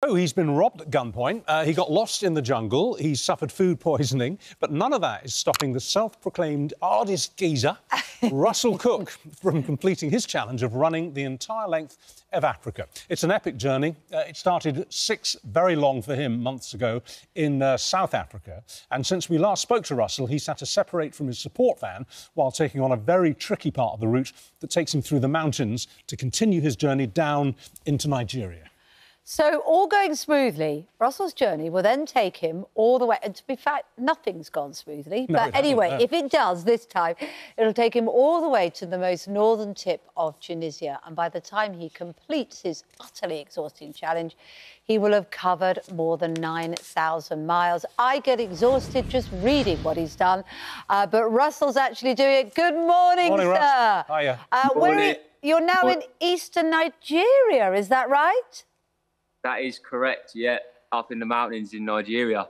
Oh, he's been robbed at gunpoint. He got lost in the jungle. He suffered food poisoning. But none of that is stopping the self-proclaimed hardest geezer, Russell Cook, from completing his challenge of running the entire length of Africa. It's an epic journey. It started 6 very long for him months ago in South Africa. And since we last spoke to Russell, he's had to separate from his support van while taking on a very tricky part of the route that takes him through the mountains to continue his journey down into Nigeria. So, all going smoothly, Russell's journey will then take him all the way... And to be fair, nothing's gone smoothly. No, but anyway, if it does this time, it'll take him all the way to the most northern tip of Tunisia. And by the time he completes his utterly exhausting challenge, he will have covered more than 9,000 miles. I get exhausted just reading what he's done. But Russell's actually doing it. Good morning, Morning, sir. Russ. Hiya. You're now in eastern Nigeria, is that right? That is correct, yeah, up in the mountains in Nigeria.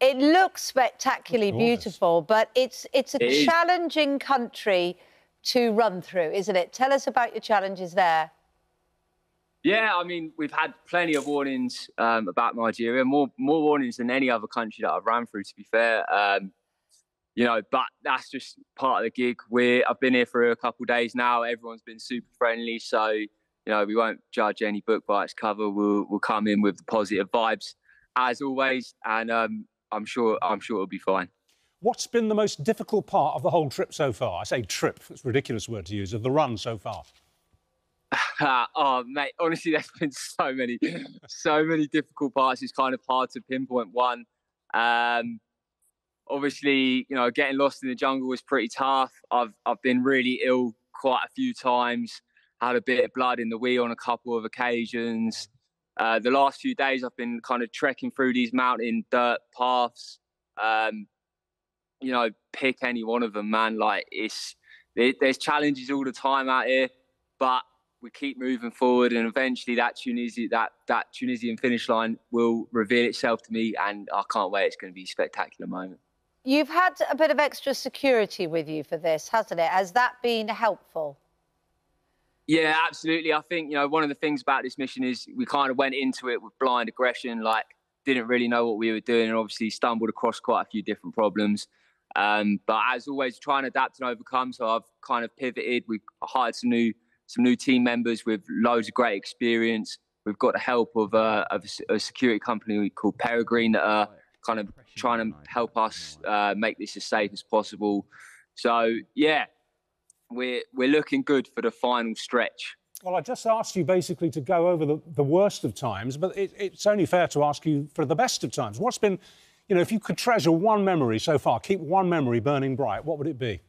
It looks spectacularly beautiful, but it's a challenging country to run through, isn't it? Tell us about your challenges there. Yeah, I mean, we've had plenty of warnings about Nigeria, more warnings than any other country that I've ran through, to be fair. You know, but that's just part of the gig. I've been here for a couple of days now. Everyone's been super friendly, so... You know, we won't judge any book by its cover. We'll come in with the positive vibes, as always, and I'm sure it'll be fine. What's been the most difficult part of the whole trip so far? I say trip, it's a ridiculous word to use, of the run so far. Oh, mate, honestly, there's been so many difficult parts. It's kind of hard to pinpoint one. Obviously, you know, getting lost in the jungle was pretty tough. I've been really ill quite a few times. Had a bit of blood in the wee on a couple of occasions. The last few days, I've been kind of trekking through these mountain dirt paths. You know, pick any one of them, man. Like, there's challenges all the time out here, but we keep moving forward, and eventually that Tunisian finish line will reveal itself to me, and I can't wait. It's going to be a spectacular moment. You've had a bit of extra security with you for this, hasn't it? Has that been helpful? Yeah, absolutely. I think, you know, one of the things about this mission is we kind of went into it with blind aggression, like didn't really know what we were doing, and obviously stumbled across quite a few different problems. But as always, try and adapt and overcome. So I've kind of pivoted. We've hired some new team members with loads of great experience. We've got the help of a security company called Peregrine that are kind of trying to help us make this as safe as possible. So, yeah. We're looking good for the final stretch. Well, I just asked you basically to go over the worst of times, but it's only fair to ask you for the best of times. What's been, you know, if you could treasure one memory so far, keep one memory burning bright, what would it be?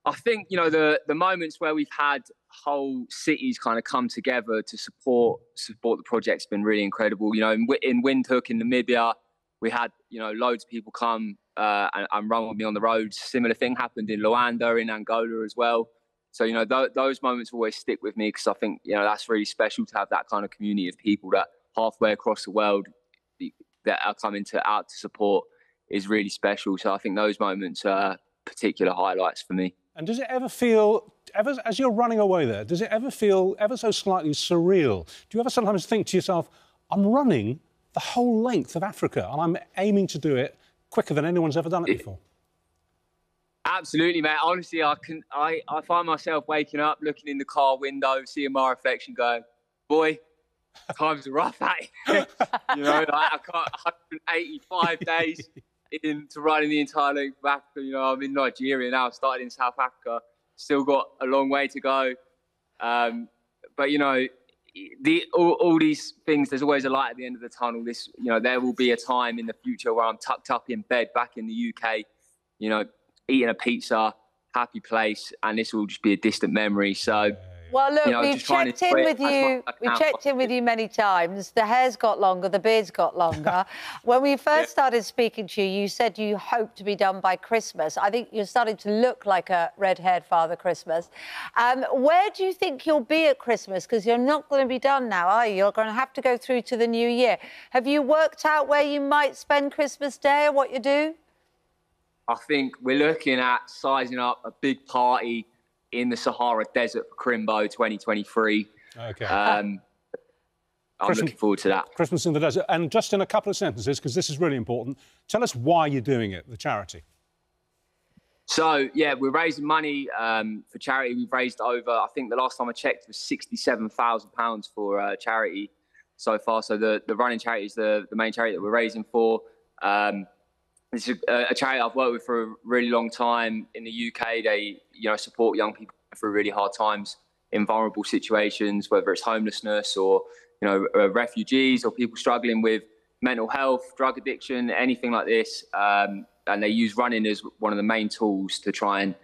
I think, you know, the moments where we've had whole cities kind of come together to support the project's been really incredible. You know, in Windhoek in Namibia, we had, you know, loads of people come and run with me on the roads. Similar thing happened in Luanda, in Angola as well. So, you know, those moments always stick with me, because I think, you know, that's really special to have that kind of community of people that halfway across the world that are coming out to support is really special. So I think those moments are particular highlights for me. And does it ever feel, as you're running away there, does it ever feel ever so slightly surreal? Do you ever sometimes think to yourself, I'm running the whole length of Africa and I'm aiming to do it quicker than anyone's ever done it before? Absolutely, mate. Honestly, I find myself waking up, looking in the car window, seeing my reflection, going, "Boy, times are rough, eh?" You know, like, I can't 185 days into running the entire length of Africa. You know, I'm in Nigeria now. Started in South Africa. Still got a long way to go. But you know, all these things, there's always a light at the end of the tunnel. You know, there will be a time in the future where I'm tucked up in bed back in the UK, you know, eating a pizza, happy place, and this will just be a distant memory. So, well, look, you know, we've checked in with you. We've checked in with you many times. The hair's got longer, the beard's got longer. When we first started speaking to you, you said you hoped to be done by Christmas. I think you're starting to look like a red-haired Father Christmas. Where do you think you'll be at Christmas? Because you're not going to be done now, are you? You're going to have to go through to the new year. Have you worked out where you might spend Christmas Day or what you do? I think we're looking at sizing up a big party in the Sahara Desert for Crimbo 2023. Okay. I'm looking forward to that. Christmas in the Desert. And just in a couple of sentences, because this is really important, tell us why you're doing it, the charity. So, yeah, we're raising money for charity. We've raised over, I think the last time I checked, was £67,000 for charity so far. So the running charity is the main charity that we're raising for. It's a charity I've worked with for a really long time in the UK. They, support young people through really hard times in vulnerable situations, whether it's homelessness or, refugees or people struggling with mental health, drug addiction, anything like this. And they use running as one of the main tools to try and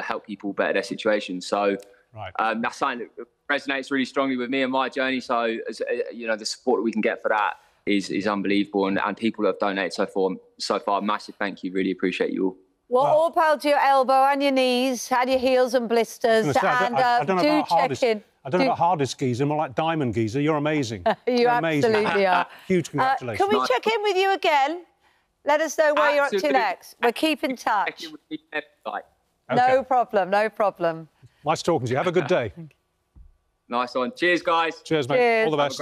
help people better their situation. So that's something that resonates really strongly with me and my journey. So, the support that we can get for that is unbelievable. And people have donated so far, massive thank you. Really appreciate you all. Well, all power to your elbow and your knees and your heels and blisters. Do check in. I don't know about hardest geezer, more like diamond geezer. You're amazing. You absolutely are. Huge congratulations. Can we check in with you again? Let us know where you're up to next. We'll keep in touch. No problem, no problem. Nice talking to you. Have a good day. Nice one. Cheers, guys. Cheers, mate. Cheers. All the best.